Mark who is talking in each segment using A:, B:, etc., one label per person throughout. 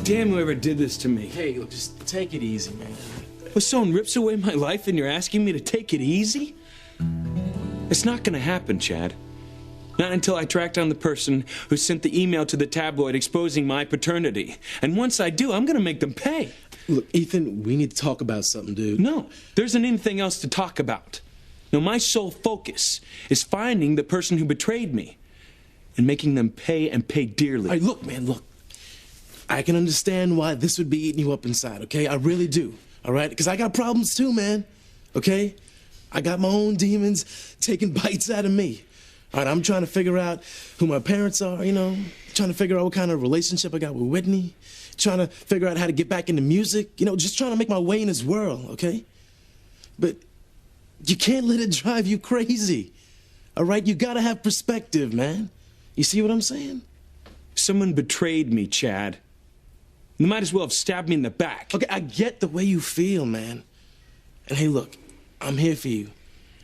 A: damn whoever did this to me.
B: Hey, look, just take it easy, man.
A: Well, someone rips away my life and you're asking me to take it easy? It's not gonna happen, Chad. Not until I track down the person who sent the email to the tabloid exposing my paternity. And once I do, I'm gonna make them pay.
B: Look, Ethan, we need to talk about something, dude.
A: No, there isn't anything else to talk about. No, my sole focus is finding the person who betrayed me and making them pay and pay dearly.
B: All right, look, man, look. I can understand why this would be eating you up inside, okay? I really do, all right? Because I got problems too, man, okay? I got my own demons taking bites out of me. All right, I'm trying to figure out who my parents are, you know? Trying to figure out what kind of relationship I got with Whitney. Trying to figure out how to get back into music. You know, just trying to make my way in this world, okay? But you can't let it drive you crazy, all right? You gotta have perspective, man. You see what I'm saying?
A: Someone betrayed me, Chad. They might as well have stabbed me in the back.
B: Okay, I get the way you feel, man. And hey, look, I'm here for you.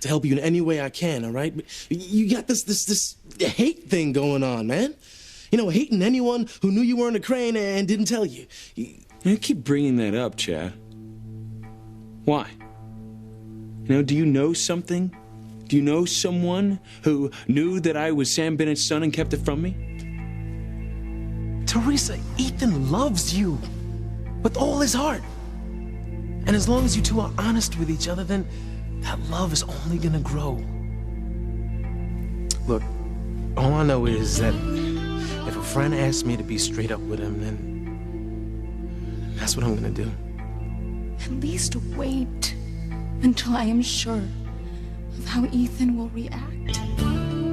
B: To help you in any way I can, all right? But you got this hate thing going on, man. You know, hating anyone who knew you weren't a crane and didn't tell you.
A: You keep bringing that up, Chad. Why? You know, do you know something? Do you know someone who knew that I was Sam Bennett's son and kept it from me?
B: Teresa, Ethan loves you with all his heart. And as long as you two are honest with each other, then that love is only gonna grow. Look, all I know is that if a friend asks me to be straight up with him, then that's what I'm gonna do.
C: At least wait until I am sure of how Ethan will react.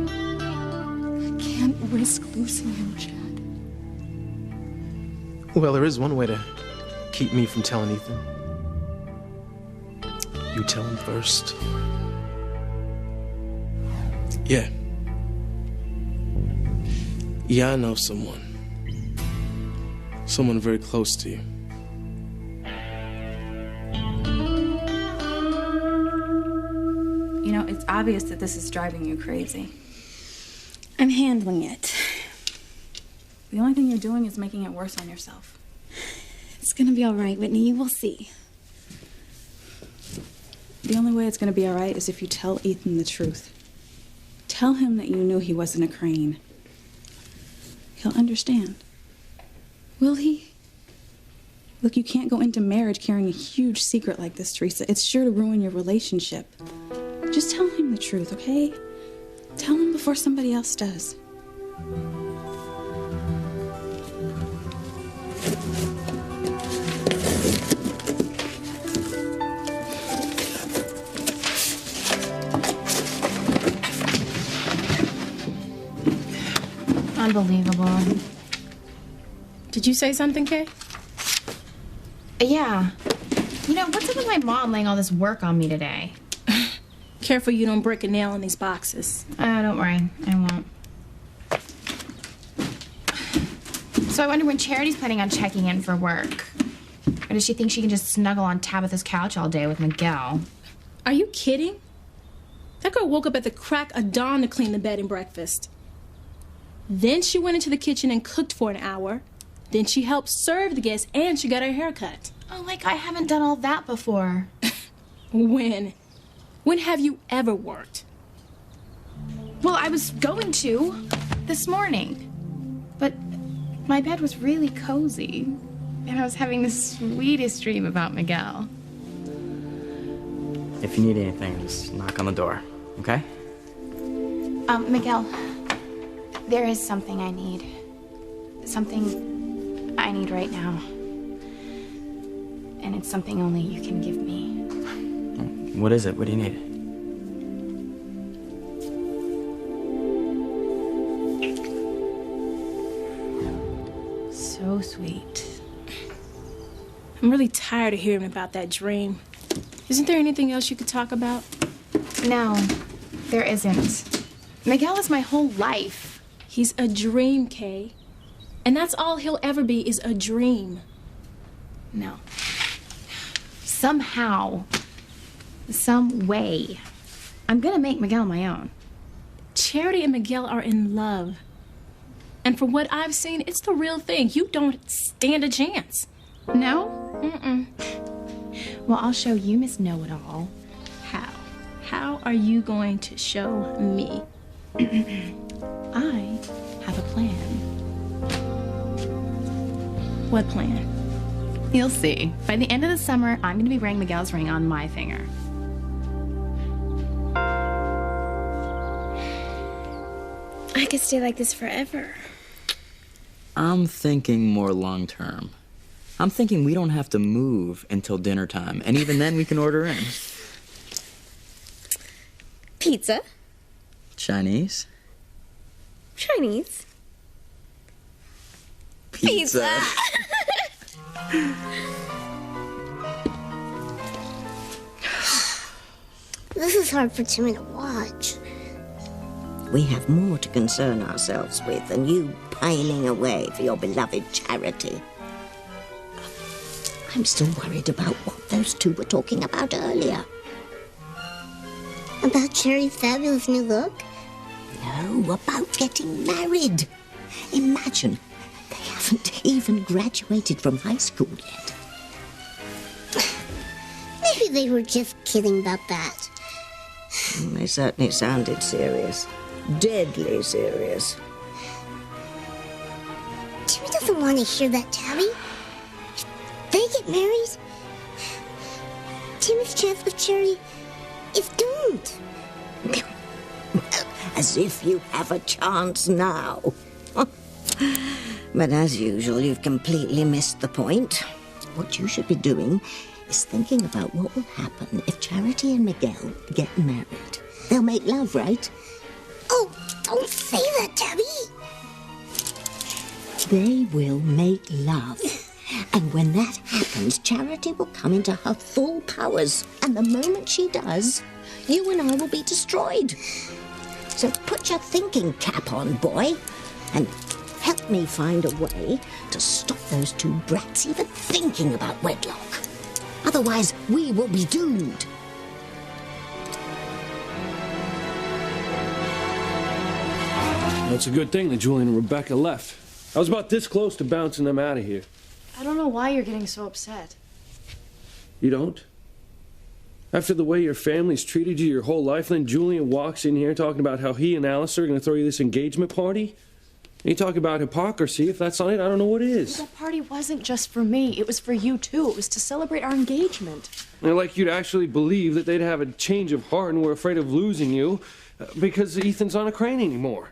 C: I can't risk losing him, Chad.
B: Well, there is one way to keep me from telling Ethan. You tell him first. Yeah. Yeah, I know someone. Someone very close to you.
D: You know, it's obvious that this is driving you crazy.
C: I'm handling it.
D: The only thing you're doing is making it worse on yourself.
C: It's gonna be all right, Whitney. You will see.
D: The only way it's going to be all right is if you tell Ethan the truth. Tell him that you knew he wasn't a crane. He'll understand. Will he? Look, you can't go into marriage carrying a huge secret like this, Teresa. It's sure to ruin your relationship. Just tell him the truth, okay? Tell him before somebody else does.
E: Unbelievable.
F: Did you say something, Kay?
E: Yeah. You know, what's up with my mom laying all this work on me today?
F: Careful you don't break a nail in these boxes.
E: Don't worry. I won't. So I wonder when Charity's planning on checking in for work. Or does she think she can just snuggle on Tabitha's couch all day with Miguel?
F: Are you kidding? That girl woke up at the crack of dawn to clean the bed and breakfast. Then she went into the kitchen and cooked for an hour. Then she helped serve the guests and she got her hair cut.
E: Oh, like I haven't done all that before.
F: When? When have you ever worked?
E: Well, I was going to this morning. But my bed was really cozy. And I was having the sweetest dream about Miguel.
G: If you need anything, just knock on the door, okay?
E: Miguel, there is something I need. Something I need right now. And it's something only you can give me.
G: What is it? What do you need?
E: So sweet.
F: I'm really tired of hearing about that dream. Isn't there anything else you could talk about?
E: No, there isn't. Miguel is my whole life.
F: He's a dream, Kay. And that's all he'll ever be is a dream.
E: No. Somehow, some way, I'm gonna make Miguel my own.
F: Charity and Miguel are in love. And from what I've seen, it's the real thing. You don't stand a chance.
E: No? Mm-mm. Well, I'll show you, Miss Know-It-All.
F: How? How are you going to show me?
E: I have a plan.
F: What plan?
E: You'll see. By the end of the summer, I'm going to be wearing Miguel's ring on my finger.
H: I could stay like this forever.
G: I'm thinking more long term. I'm thinking we don't have to move until dinner time, and even then we can order in.
H: Pizza?
G: Chinese?
H: Chinese?
G: Pizza.
I: This is hard for Timmy to watch.
J: We have more to concern ourselves with than you pining away for your beloved Charity. I'm still worried about what those two were talking about earlier.
I: About Cherry's fabulous new look?
J: No, about getting married. Imagine, they haven't even graduated from high school yet.
I: Maybe they were just kidding about that.
J: They certainly sounded serious. Deadly serious.
I: Timmy doesn't want to hear that, Tabby. If they get married, Timmy's chance with Cherry is doomed.
J: As if you have a chance now. But as usual, you've completely missed the point. What you should be doing is thinking about what will happen if Charity and Miguel get married. They'll make love, right?
I: Oh, don't say that, Tabby.
J: They will make love. And when that happens, Charity will come into her full powers. And the moment she does, you and I will be destroyed. So put your thinking cap on, boy, and help me find a way to stop those two brats even thinking about wedlock. Otherwise, we will be doomed.
K: It's a good thing that Julian and Rebecca left. I was about this close to bouncing them out of here.
L: I don't know why you're getting so upset.
K: You don't? After the way your family's treated you your whole life, then Julian walks in here talking about how he and Alice are going to throw you this engagement party? And you talk about hypocrisy. If that's not it, I don't know what is.
L: That party wasn't just for me. It was for you, too. It was to celebrate our engagement.
K: And like you'd actually believe that they'd have a change of heart and were afraid of losing you because Ethan's not a crane anymore.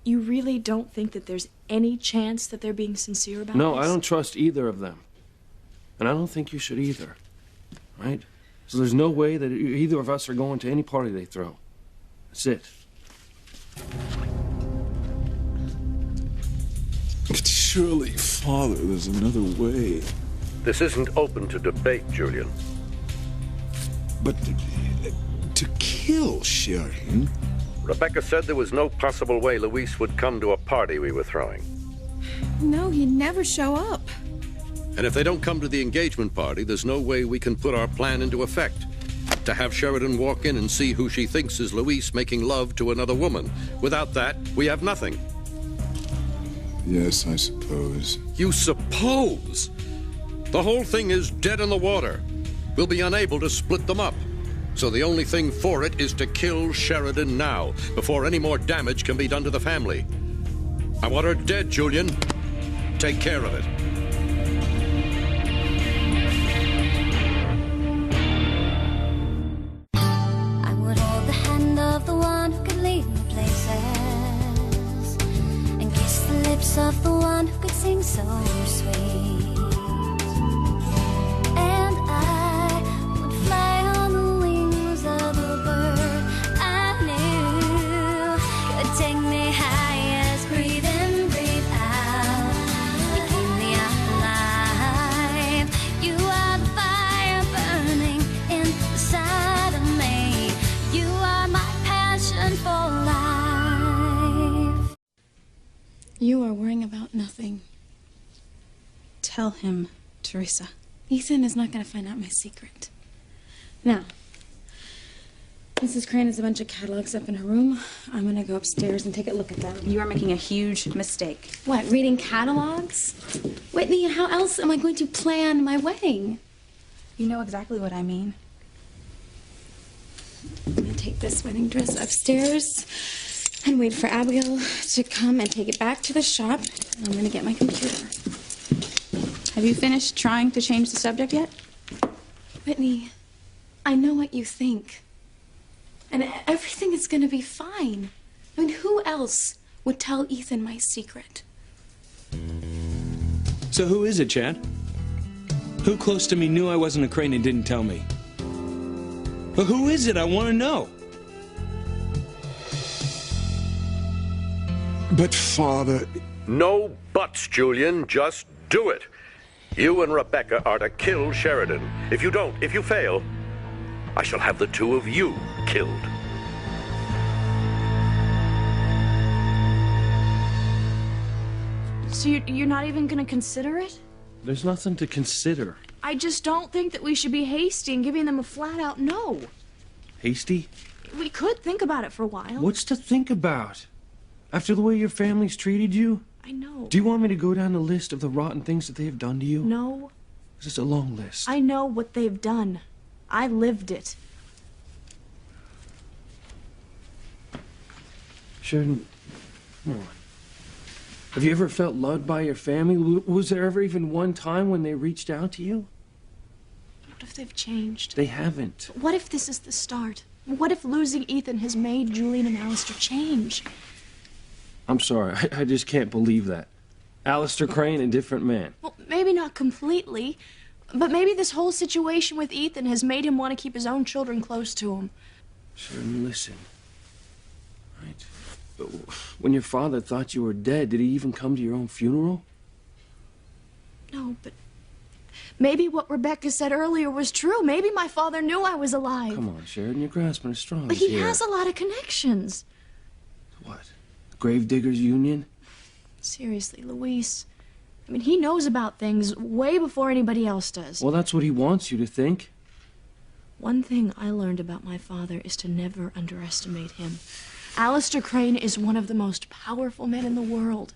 L: You really don't think that there's any chance that they're being sincere about
K: No,
L: this?
K: I don't trust either of them. And I don't think you should either. Right? So there's no way that either of us are going to any party they throw. That's it.
M: But surely, Father, there's another way.
N: This isn't open to debate, Julian.
M: But to kill Sheridan?
N: Rebecca said there was no possible way Luis would come to a party we were throwing.
C: No, he'd never show up.
O: And if they don't come to the engagement party, there's no way we can put our plan into effect. To have Sheridan walk in and see who she thinks is Luis making love to another woman. Without that, we have nothing.
M: Yes, I suppose.
O: You suppose? The whole thing is dead in the water. We'll be unable to split them up. So the only thing for it is to kill Sheridan now, before any more damage can be done to the family. I want her dead, Julian. Take care of it.
P: I would hold the hand of the one who could lead me places, and kiss the lips of the one who could sing so sweet. And I would fly on the wings of a bird I knew could take me high as breathe in, breathe out. You keep me alive. You are the fire burning inside of me. You are my passion for life.
C: You are worrying about nothing.
D: Tell him, Teresa.
C: Ethan is not going to find out my secret. Now, Mrs. Crane has a bunch of catalogs up in her room. I'm gonna go upstairs and take a look at them.
D: You are making a huge mistake.
C: What, reading catalogs? Whitney, how else am I going to plan my wedding?
D: You know exactly what I mean.
C: I'm gonna take this wedding dress upstairs and wait for Abigail to come and take it back to the shop. I'm gonna get my computer.
D: Have you finished trying to change the subject yet?
C: Whitney, I know what you think. And everything is gonna be fine. I mean, who else would tell Ethan my secret?
A: So who is it, Chad? Who close to me knew I wasn't a Crane and didn't tell me? But who is it? I want to know.
M: But, Father...
N: No buts, Julian. Just do it. You and Rebecca are to kill Sheridan. If you don't, if you fail, I shall have the two of you killed.
L: So you're not even gonna consider it?
K: There's nothing to consider.
L: I just don't think that we should be hasty in giving them a flat-out no.
K: Hasty?
L: We could think about it for a while.
K: What's to think about? After the way your family's treated you?
L: I know.
K: Do you want me to go down the list of the rotten things that they have done to you?
L: No.
K: It's just a long list.
L: I know what they've done. I lived it.
K: Sheridan, come on. Have you ever felt loved by your family? Was there ever even one time when they reached out to you?
L: What if they've changed?
K: They haven't.
L: What if this is the start? What if losing Ethan has made Julian and Alistair change?
K: I'm sorry, I just can't believe that. Alistair Crane, a different man.
L: Well, maybe not completely, but maybe this whole situation with Ethan has made him want to keep his own children close to him.
K: Sheridan, listen. Right? When your father thought you were dead, did he even come to your own funeral?
L: No, but maybe what Rebecca said earlier was true. Maybe my father knew I was alive.
K: Come on, Sheridan, you're grasping at straws
L: But he
K: here.
L: has a lot of connections.
K: What? Gravediggers Union?
L: Seriously, Luis. I mean, he knows about things way before anybody else does.
K: Well, that's what he wants you to think.
L: One thing I learned about my father is to never underestimate him. Alistair Crane is one of the most powerful men in the world.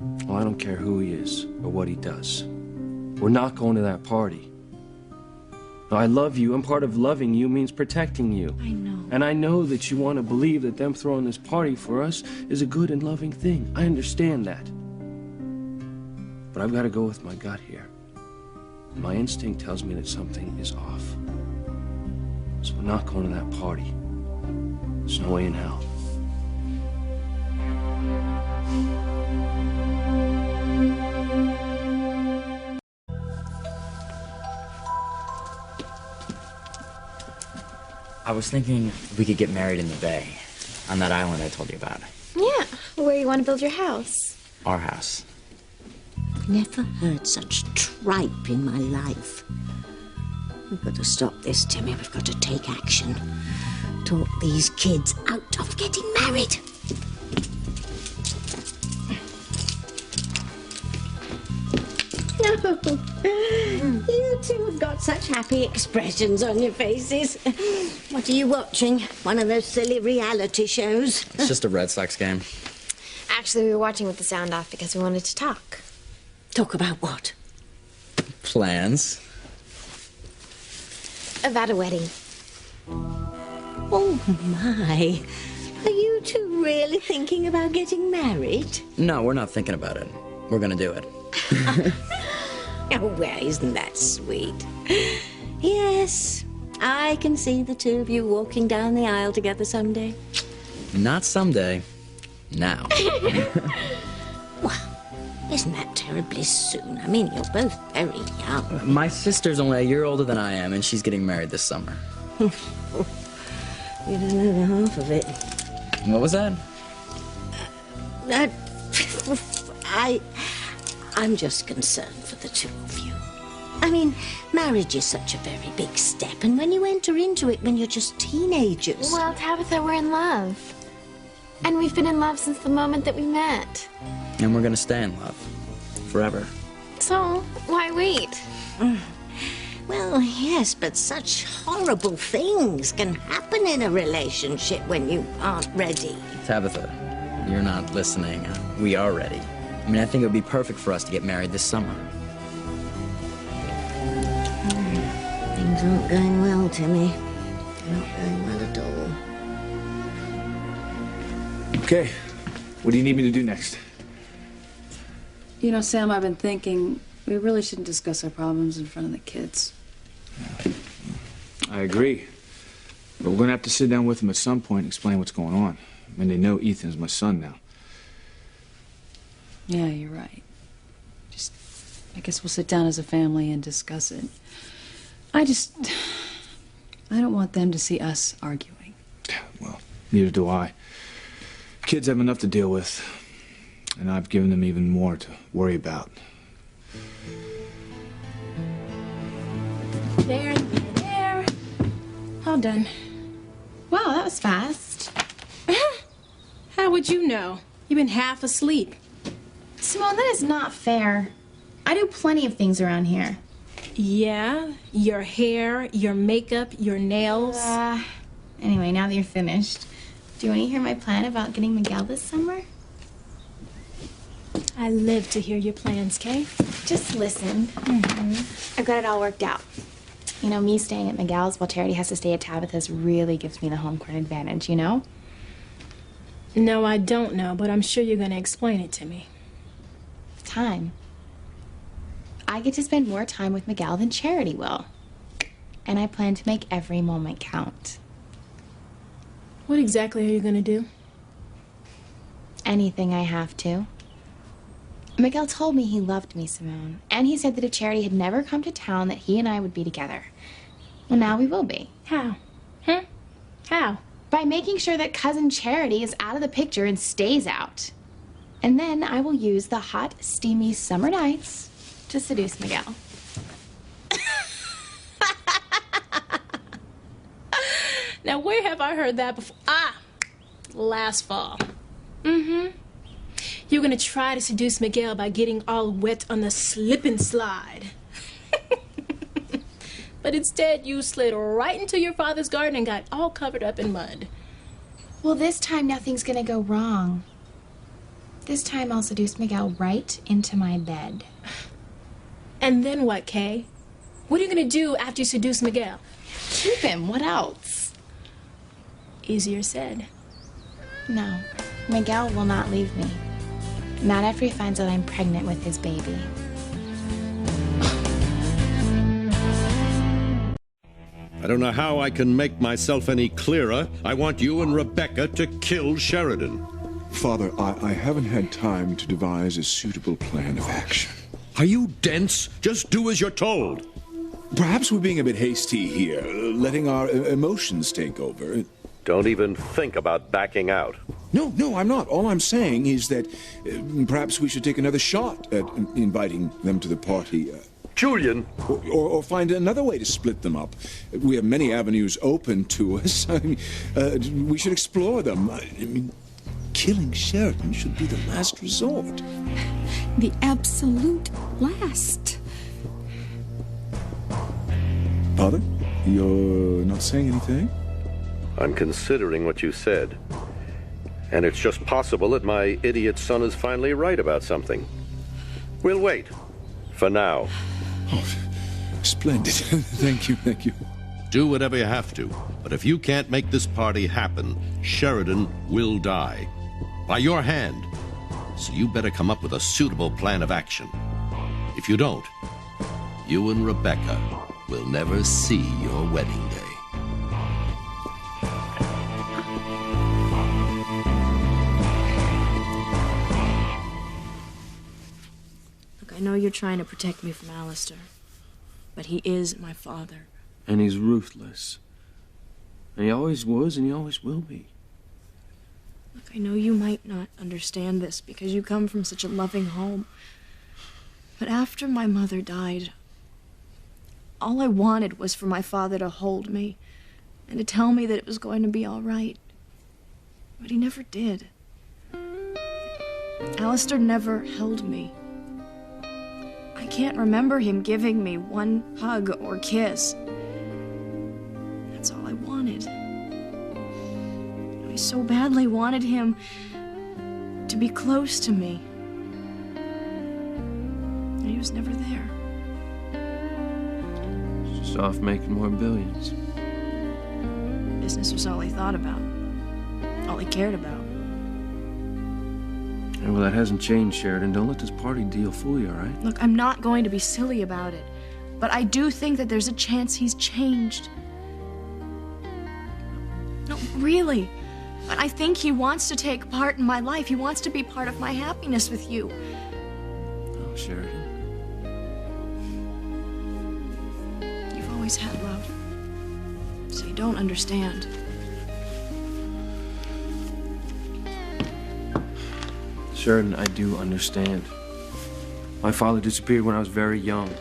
K: Well, I don't care who he is or what he does. We're not going to that party. Now, I love you, and part of loving you means protecting you.
L: I know.
K: And I know that you want to believe that them throwing this party for us is a good and loving thing. I understand that. But I've got to go with my gut here. My instinct tells me that something is off. So we're not going to that party. There's no way in hell.
G: I was thinking we could get married in the bay, on that island I told you about.
H: Yeah, where you want to build your house.
G: Our house.
J: Never heard such tripe in my life. We've got to stop this, Timmy. We've got to take action. Talk these kids out of getting married. No. You two have got such happy expressions on your faces. What are you watching? One of those silly reality shows?
G: It's just a Red Sox game.
H: Actually, we were watching with the sound off because we wanted to talk.
J: Talk about what?
G: Plans.
H: About a wedding.
J: Oh, my. Are you two really thinking about getting married?
G: No, we're not thinking about it. We're gonna do it.
J: Oh, well, isn't that sweet? Yes, I can see the two of you walking down the aisle together someday.
G: Not someday. Now.
J: Isn't that terribly soon? I mean, you're both very young.
G: My sister's only a year older than I am, and she's getting married this summer.
J: You don't know the half of it.
G: What was that?
J: I'm just concerned for the two of you. I mean, marriage is such a very big step, and when you enter into it when you're just teenagers...
H: Well, Tabitha, we're in love. And we've been in love since the moment that we met.
G: And we're gonna stay in love. Forever.
H: So, why wait?
J: Well, yes, but such horrible things can happen in a relationship when you aren't ready.
G: Tabitha, you're not listening. We are ready. I mean, I think it would be perfect for us to get married this summer.
J: Things aren't going well, Timmy. They're not going well at all.
Q: Okay. What do you need me to do next?
D: You know, Sam, I've been thinking we really shouldn't discuss our problems in front of the kids.
Q: I agree. But we're going to have to sit down with them at some point and explain what's going on. I mean, they know Ethan's my son now.
D: Yeah, you're right. I guess we'll sit down as a family and discuss it. I don't want them to see us arguing.
Q: Well, neither do I. Kids have enough to deal with, and I've given them even more to worry about.
E: There. All done. Wow, that was fast.
F: How would you know? You've been half asleep.
E: Simone, that is not fair. I do plenty of things around here.
F: Yeah, your hair, your makeup, your nails.
E: Anyway, now that you're finished, do you want to hear my plan about getting Miguel this summer?
F: I live to hear your plans, Kay.
E: Just listen. I've got it all worked out. You know, me staying at Miguel's while Charity has to stay at Tabitha's really gives me the home court advantage, you know?
F: No, I don't know, but I'm sure you're going to explain it to me.
E: Time. I get to spend more time with Miguel than Charity will. And I plan to make every moment count.
F: What exactly are you going to do?
E: Anything I have to. Miguel told me he loved me, Simone. And he said that if Charity had never come to town, that he and I would be together. Well, now we will be.
F: How? How?
E: By making sure that Cousin Charity is out of the picture and stays out. And then I will use the hot, steamy summer nights to seduce Miguel.
F: Now, where have I heard that before? Last fall. You're gonna try to seduce Miguel by getting all wet on the slip and slide. But instead, you slid right into your father's garden and got all covered up in mud.
E: Well, this time nothing's gonna go wrong. This time I'll seduce Miguel right into my bed.
F: And then what, Kay? What are you gonna do after you seduce Miguel?
E: Keep him. What else?
F: Easier said.
E: No, Miguel will not leave me. Not after he finds out I'm pregnant with his baby.
O: I don't know how I can make myself any clearer. I want you and Rebecca to kill Sheridan.
M: Father, I haven't had time to devise a suitable plan of action.
O: Are you dense? Just do as you're told.
M: Perhaps we're being a bit hasty here, letting our emotions take over.
N: Don't even think about backing out.
M: No, I'm not. All I'm saying is that perhaps we should take another shot at inviting them to the party.
N: Julian!
M: Or find another way to split them up. We have many avenues open to us. I mean, we should explore them. I mean, killing Sheridan should be the last resort.
D: The absolute last.
M: Father, you're not saying anything?
N: I'm considering what you said. And it's just possible that my idiot son is finally right about something. We'll wait. For now.
M: Oh, splendid. Thank you.
O: Do whatever you have to. But if you can't make this party happen, Sheridan will die. By your hand. So you better come up with a suitable plan of action. If you don't, you and Rebecca will never see your wedding day.
L: I know you're trying to protect me from Alistair, but he is my father.
A: And he's ruthless. And he always was, and he always will be.
L: Look, I know you might not understand this because you come from such a loving home. But after my mother died, all I wanted was for my father to hold me and to tell me that it was going to be all right. But he never did. Alistair never held me. I can't remember him giving me one hug or kiss. That's all I wanted. I so badly wanted him to be close to me. And he was never there.
K: Just off making more billions.
L: Business was all he thought about. All he cared about.
K: Yeah, well, that hasn't changed, Sheridan. Don't let this party deal fool you, all right?
L: Look, I'm not going to be silly about it. But I do think that there's a chance he's changed. No, really. I think he wants to take part in my life. He wants to be part of my happiness with you.
K: Oh, Sheridan.
L: You've always had love. So you don't understand.
K: Sheridan, I do understand. My father disappeared when I was very young.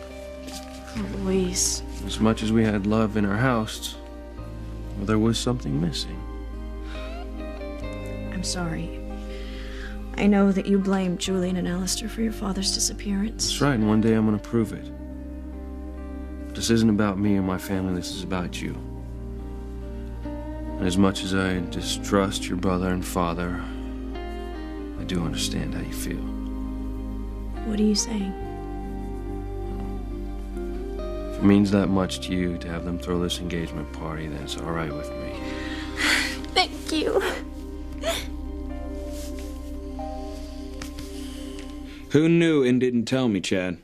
L: Oh, Luis.
K: As much as we had love in our house, well, there was something missing.
L: I'm sorry. I know that you blame Julian and Alistair for your father's disappearance.
K: That's right, and one day I'm gonna prove it. This isn't about me or my family, this is about you. And as much as I distrust your brother and father, I do understand how you feel.
L: What are you saying?
K: If it means that much to you to have them throw this engagement party, then it's all right with me.
L: Thank you.
A: Who knew and didn't tell me, Chad?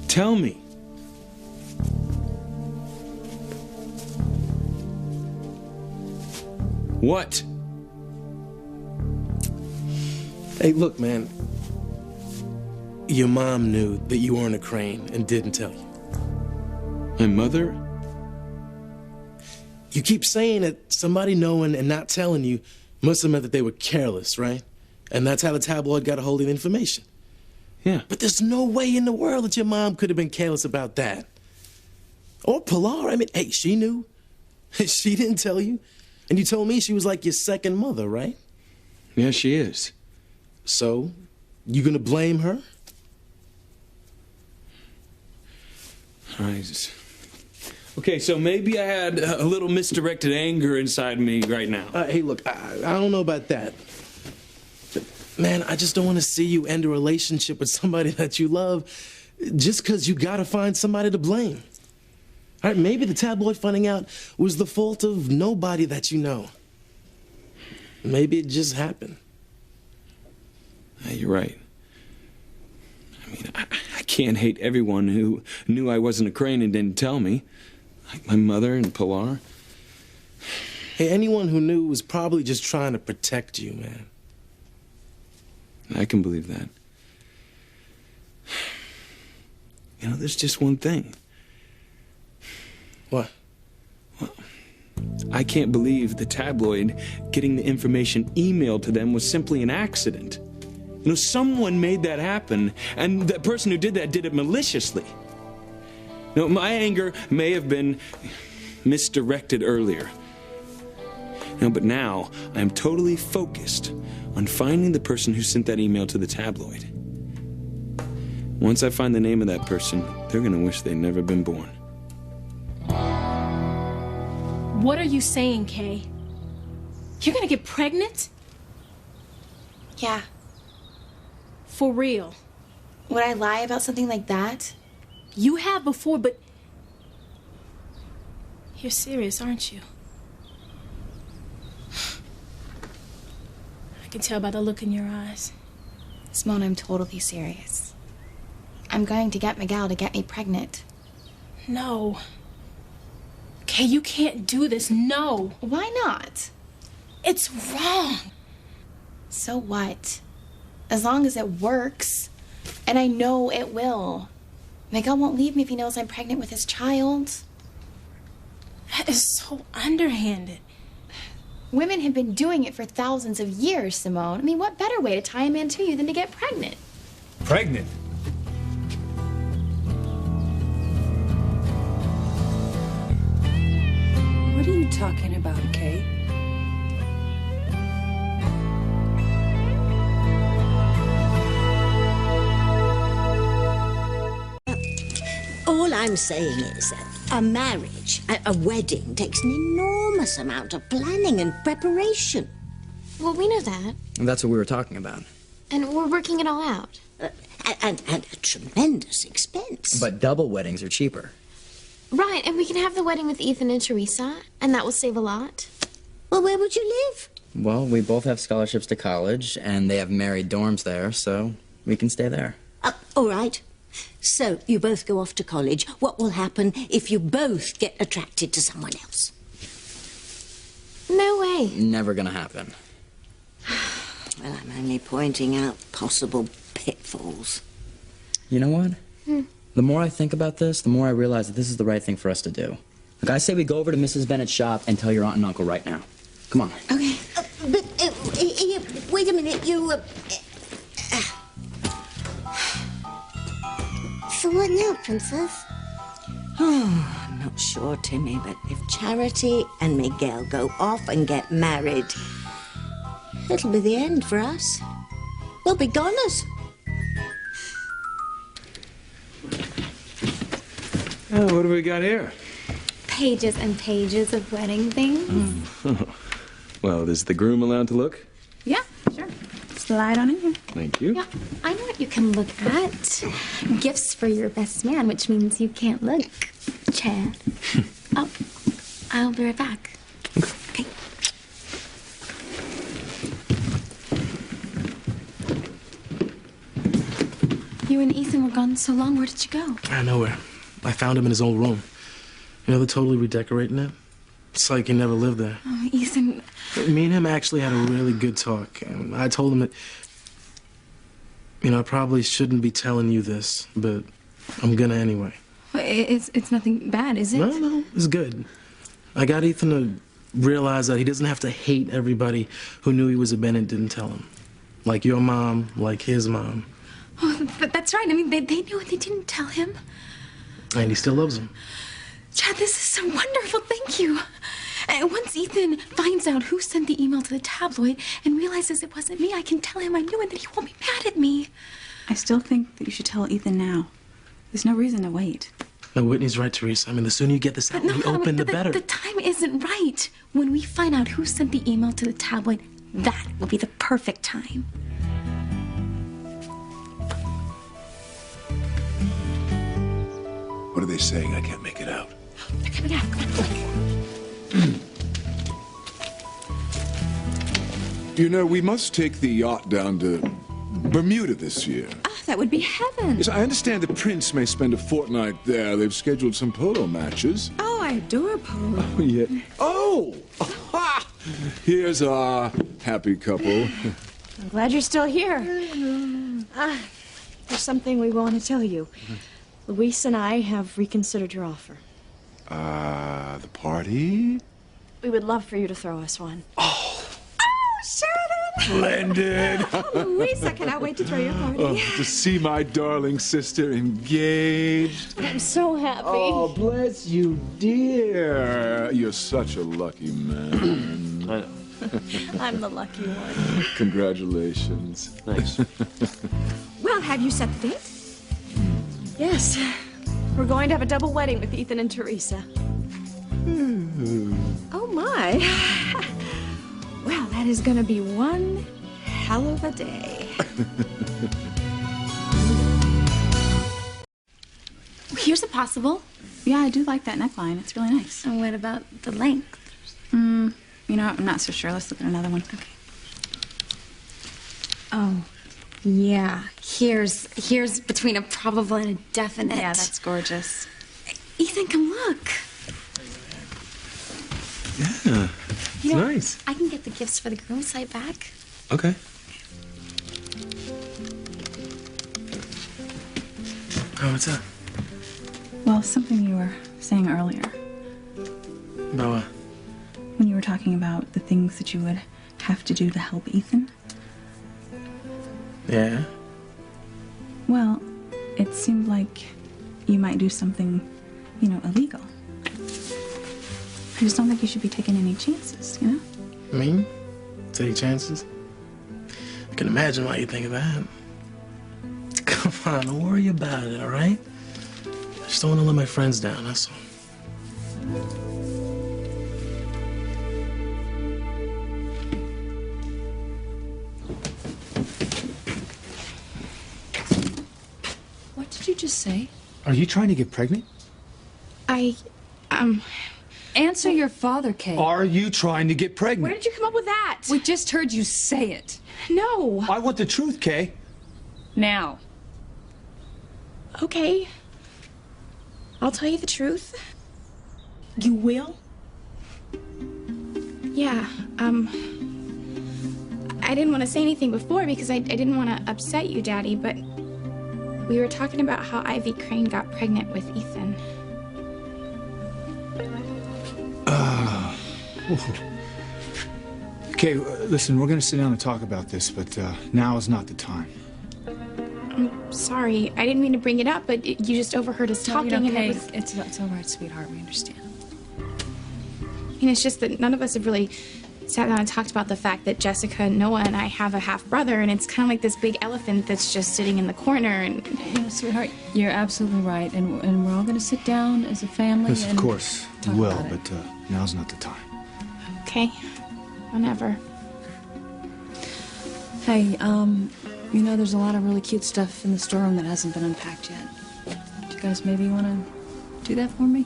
A: Tell me. What?
B: Hey, look, man. Your mom knew that you weren't a Crane and didn't tell you.
A: My mother?
B: You keep saying that somebody knowing and not telling you must have meant that they were careless, right? And that's how the tabloid got a hold of the information.
A: Yeah.
B: But there's no way in the world that your mom could have been careless about that. Or Pilar. I mean, hey, she knew. She didn't tell you. And you told me she was like your second mother, right?
A: Yeah, she is.
B: So, you gonna blame her?
A: Okay, so maybe I had a little misdirected anger inside me right now.
B: Hey, look, I don't know about that. But, man, I just don't want to see you end a relationship with somebody that you love just because you gotta find somebody to blame. All right, maybe the tabloid finding out was the fault of nobody that you know. Maybe it just happened.
A: You're right. I mean, I can't hate everyone who knew I wasn't a Crane and didn't tell me. Like my mother and Pilar.
B: Hey, anyone who knew was probably just trying to protect you, man.
A: I can believe that. You know, there's just one thing.
B: What?
A: Well, I can't believe the tabloid getting the information emailed to them was simply an accident. You know, someone made that happen, and the person who did that did it maliciously. You know, my anger may have been misdirected earlier. You know, but now I am totally focused on finding the person who sent that email to the tabloid. Once I find the name of that person, they're gonna wish they'd never been born.
F: What are you saying, Kay? You're gonna get pregnant?
E: Yeah.
F: For real?
E: Would I lie about something like that?
F: You have before, but you're serious, aren't you? I can tell by the look in your eyes.
E: Simone, I'm totally serious. I'm going to get Miguel to get me pregnant.
F: No. Okay, you can't do this. No.
E: Why not?
F: It's wrong.
E: So what? As long as it works. And I know it will. Miguel won't leave me if he knows I'm pregnant with his child.
F: That is so underhanded.
E: Women have been doing it for thousands of years, Simone. I mean, what better way to tie a man to you than to get pregnant?
Q: Pregnant?
R: What are you talking about, Kay?
J: I'm saying is that a marriage, a wedding, takes an enormous amount of planning and preparation.
H: Well, we know that.
G: And that's what we were talking about.
H: And we're working it all out.
J: And a tremendous expense.
G: But double weddings are cheaper.
H: Right, and we can have the wedding with Ethan and Teresa, and that will save a lot.
J: Well, where would you live?
G: Well, we both have scholarships to college, and they have married dorms there, so we can stay there.
J: All right. So, you both go off to college. What will happen if you both get attracted to someone else?
H: No way.
G: Never gonna happen.
J: Well, I'm only pointing out possible pitfalls.
G: You know what? The more I think about this, the more I realize that this is the right thing for us to do. Like, I say we go over to Mrs. Bennett's shop and tell your aunt and uncle right now. Come on.
J: Okay. But, wait a minute, you,
I: So what now, Princess?
J: Oh, I'm not sure, Timmy, but if Charity and Miguel go off and get married, it'll be the end for us. We'll be goners.
A: Oh, what do we got here?
H: Pages and pages of wedding things.
A: Well, is the groom allowed to look?
D: Yeah, sure. Slide on in here.
A: Thank you.
H: Yeah, I know what you can look at. Gifts for your best man, which means you can't look, Chad. Oh, I'll be right back. Okay. You and Ethan were gone so long. Where did you go?
B: I know where. I found him in his old room. You know, they're totally redecorating it. It's like he never lived there.
H: Oh, Ethan.
B: Me and him actually had a really good talk. And I told him that, you know, I probably shouldn't be telling you this, but I'm gonna anyway.
E: It's nothing bad, is it?
B: No, it's good. I got Ethan to realize that he doesn't have to hate everybody who knew he was a Bennett didn't tell him. Like your mom, like his mom.
E: Oh, that's right. I mean, they knew and they didn't tell him.
B: And he still loves him.
E: Chad, this is so wonderful. Thank you. And once Ethan finds out who sent the email to the tabloid and realizes it wasn't me, I can tell him I knew and that he won't be mad at me.
D: I still think that you should tell Ethan now. There's no reason to wait.
B: No, Whitney's right, Teresa. I mean, the sooner you get this out in the open, the better.
E: The time isn't right. When we find out who sent the email to the tabloid, that will be the perfect time.
M: What are they saying? I can't make it out.
E: They're coming out. Come on.
M: You know, we must take the yacht down to Bermuda this year.
E: Oh, that would be heaven.
M: Yes, I understand the prince may spend a fortnight there. They've scheduled some polo matches.
E: Oh, I adore polo.
M: Oh, yeah. Oh! Aha! Here's our happy couple.
L: I'm glad you're still here. There's something we want to tell you. Luis and I have reconsidered your offer.
M: The party?
L: We would love for you to throw us one.
E: Sheridan!
M: Splendid!
L: Luis, I cannot wait to throw your party.
M: Oh, to see my darling sister engaged.
L: I'm so happy.
M: Oh, bless you, dear. You're such a lucky man.
B: I know.
L: I'm the lucky one.
M: Congratulations.
B: Thanks.
L: Well, have you set the date? Yes. We're going to have a double wedding with Ethan and Teresa. Oh, my. Well, that is going to be one hell of a day.
E: Here's a possible.
D: Yeah, I do like that neckline. It's really nice.
E: And what about the length?
D: You know, I'm not so sure. Let's look at another one. Okay.
E: Oh, yeah. Here's between a probable and a definite.
D: Yeah, that's gorgeous.
E: Ethan, come look.
A: Yeah,
E: You know,
A: nice.
E: I can get the gifts for the groom's side back.
A: Okay.
B: Oh, what's up?
D: Well, something you were saying earlier.
B: About what?
D: When you were talking about the things that you would have to do to help Ethan.
B: Yeah?
D: Well, it seemed like you might do something, you know, illegal. I just don't think you should be taking any chances, you know?
B: Me? Take chances? I can imagine why you think of that. Come on, don't worry about it, all right? I just don't want to let my friends down, that's all.
R: What did you just say?
Q: Are you trying to get pregnant?
R: Answer your father, Kay.
Q: Are you trying to get pregnant?
E: Where did you come up with that?
R: We just heard you say it.
E: No.
Q: I want the truth, Kay.
R: Now.
E: Okay. I'll tell you the truth.
F: You will?
E: Yeah, I didn't want to say anything before because I didn't want to upset you, Daddy, but we were talking about how Ivy Crane got pregnant with Ethan.
Q: Okay, listen, we're gonna sit down and talk about this, but now is not the time.
E: I'm sorry. I didn't mean to bring it up, but you just overheard us talking,
R: okay.
E: and it was...
R: It's all right, sweetheart. We understand.
E: And it's just that none of us have really sat down and talked about the fact that Jessica, Noah, and I have a half-brother, and it's kind of like this big elephant that's just sitting in the corner, and...
R: Yeah, sweetheart, you're absolutely right, and we're all going to sit down as a family
Q: Yes,
R: and
Q: of course, we
R: talk
Q: will,
R: about it.
Q: but now's not the time.
E: Okay. Whenever.
R: Hey, you know there's a lot of really cute stuff in the storeroom that hasn't been unpacked yet. Do you guys maybe want to do that for me?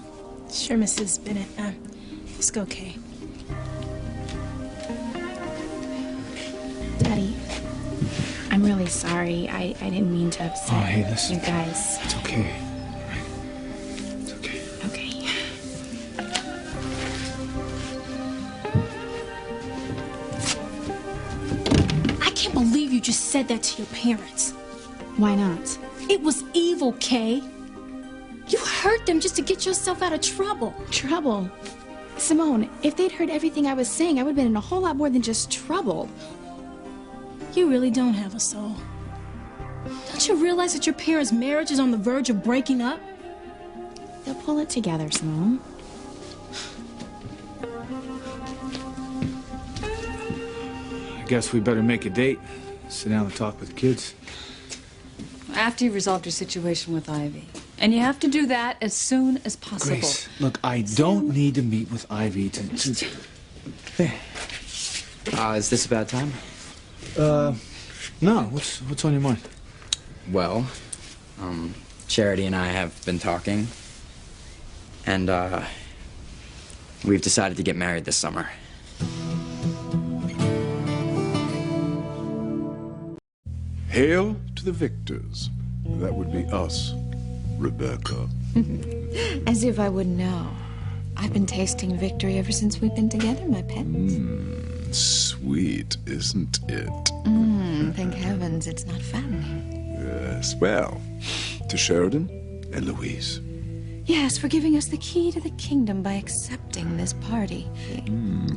F: Sure, Mrs. Bennett. Let's go, Kay.
E: Daddy, I'm really sorry. I didn't mean to upset
Q: Oh, hey, listen.
E: you guys.
Q: It's okay.
E: Okay.
F: I can't believe you just said that to your parents.
E: Why not?
F: It was evil, Kay. You hurt them just to get yourself out of trouble.
E: Trouble? Simone, if they'd heard everything I was saying, I would have been in a whole lot more than just trouble.
F: You really don't have a soul. Don't you realize that your parents' marriage is on the verge of breaking up?
E: They'll pull it together, Simone.
Q: I guess we better make a date. Sit down and talk with the kids.
R: After you've resolved your situation with Ivy. And you have to do that as soon as possible.
Q: Grace, look, I don't need to meet with Ivy to... There.
G: Is this a bad time?
Q: No. What's on your mind?
G: Well, Charity and I have been talking, and, we've decided to get married this summer.
M: Hail to the victors. That would be us, Rebecca.
H: As if I wouldn't know. I've been tasting victory ever since we've been together, my pet.
M: Sweet, isn't it?
H: Thank heavens it's not fattening.
M: Yes, well, to Sheridan and Louise.
H: Yes, for giving us the key to the kingdom by accepting this party.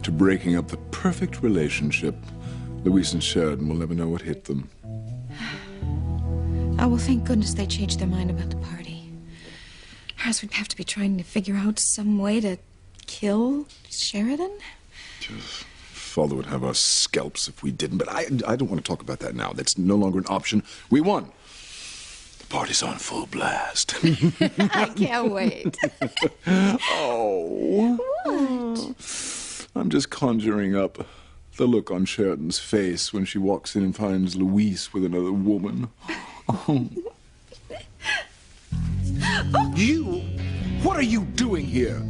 M: To breaking up the perfect relationship. Louise and Sheridan will never know what hit them.
H: Oh, well, thank goodness they changed their mind about the party. Or else we'd have to be trying to figure out some way to kill Sheridan.
M: Father would have our scalps if we didn't, but I don't want to talk about that now. That's no longer an option. We won. The party's on full blast.
H: I can't wait.
M: Oh.
H: What?
M: I'm just conjuring up the look on Sheridan's face when she walks in and finds Louise with another woman. You? What are you doing here?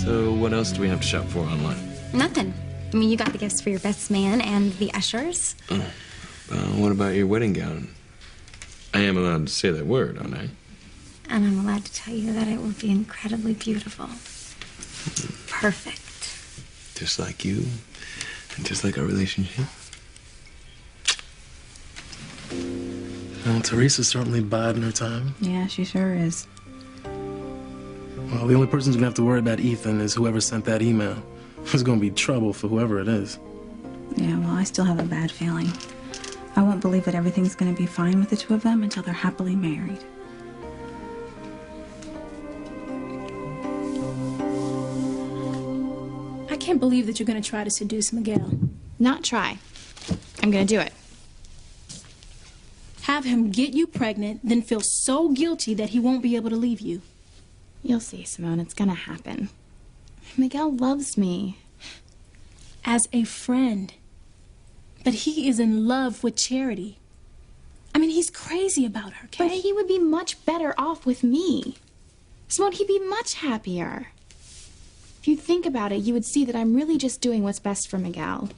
S: So what else do we have to shop for online?
H: Nothing. I mean, you got the gifts for your best man and the ushers.
S: What about your wedding gown? I am allowed to say that word, aren't I?
H: And I'm allowed to tell you that it will be incredibly beautiful. Perfect.
S: Just like you, and just like our relationship.
B: Well, Teresa's certainly biding her time.
D: Yeah, she sure is.
B: Well, the only person who's gonna have to worry about Ethan is whoever sent that email. There's gonna be trouble for whoever it is.
D: Yeah, well, I still have a bad feeling. I won't believe that everything's going to be fine with the two of them until they're happily married.
F: I can't believe that you're going to try to seduce Miguel.
E: Not try. I'm gonna do it.
F: have him get you pregnant, then feel so guilty that he won't be able to leave you.
E: You'll see, Simone. It's gonna happen. Miguel loves me.
F: As a friend. But he is in love with Charity. I mean, he's crazy about her, Kay.
E: But he would be much better off with me. Simone, he'd be much happier. If you think about it, you would see that I'm really just doing what's best for Miguel.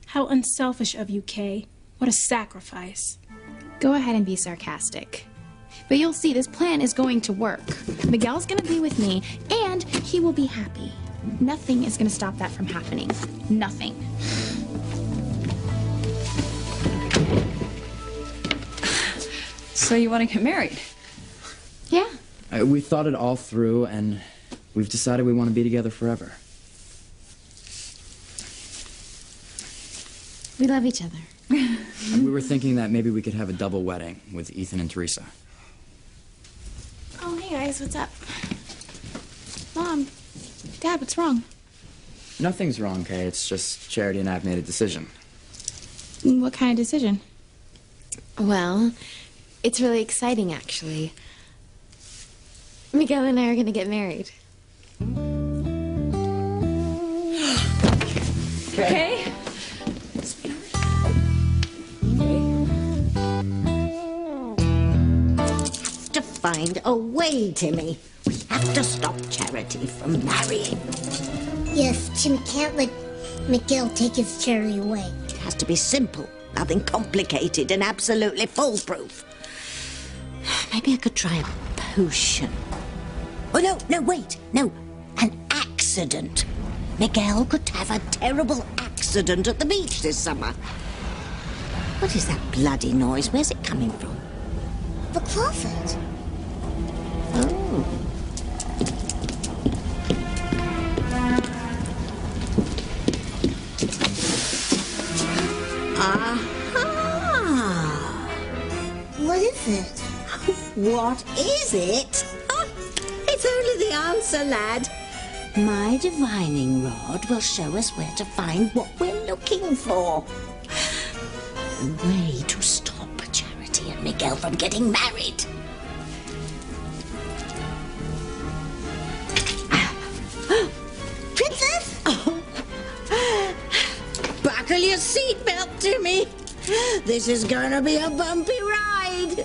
F: How unselfish of you, Kay. What a sacrifice.
E: Go ahead and be sarcastic. But you'll see this plan is going to work. Miguel's gonna be with me, and he will be happy. Nothing is gonna stop that from happening. Nothing.
R: So you want to get married?
E: Yeah.
G: We thought it all through, and we've decided we want to be together forever.
E: We love each other.
G: And we were thinking that maybe we could have a double wedding with Ethan and Teresa.
E: Oh, hey guys, what's up? Mom, Dad, what's wrong?
G: Nothing's wrong, Kay. It's just Charity and I have made a decision.
E: What kind of decision?
H: Well, it's really exciting, actually. Miguel and I are going to get married.
R: Okay.
J: Have to find a way, Timmy. We have to stop Charity from marrying.
I: Yes, Tim can't let Miguel take his Charity away.
J: It has to be simple, nothing complicated, and absolutely foolproof. Maybe I could try a potion. Oh, no, wait. No, an accident. Miguel could have a terrible accident at the beach this summer. What is that bloody noise? Where's it coming from?
I: The closet.
J: Oh. Aha!
I: What is it?
J: What is it? It's only the answer, lad. My divining rod will show us where to find what we're looking for. A way to stop Charity and Miguel from getting married.
I: Princess?
J: Oh. Buckle your seatbelt, Timmy. This is going to be a bumpy ride.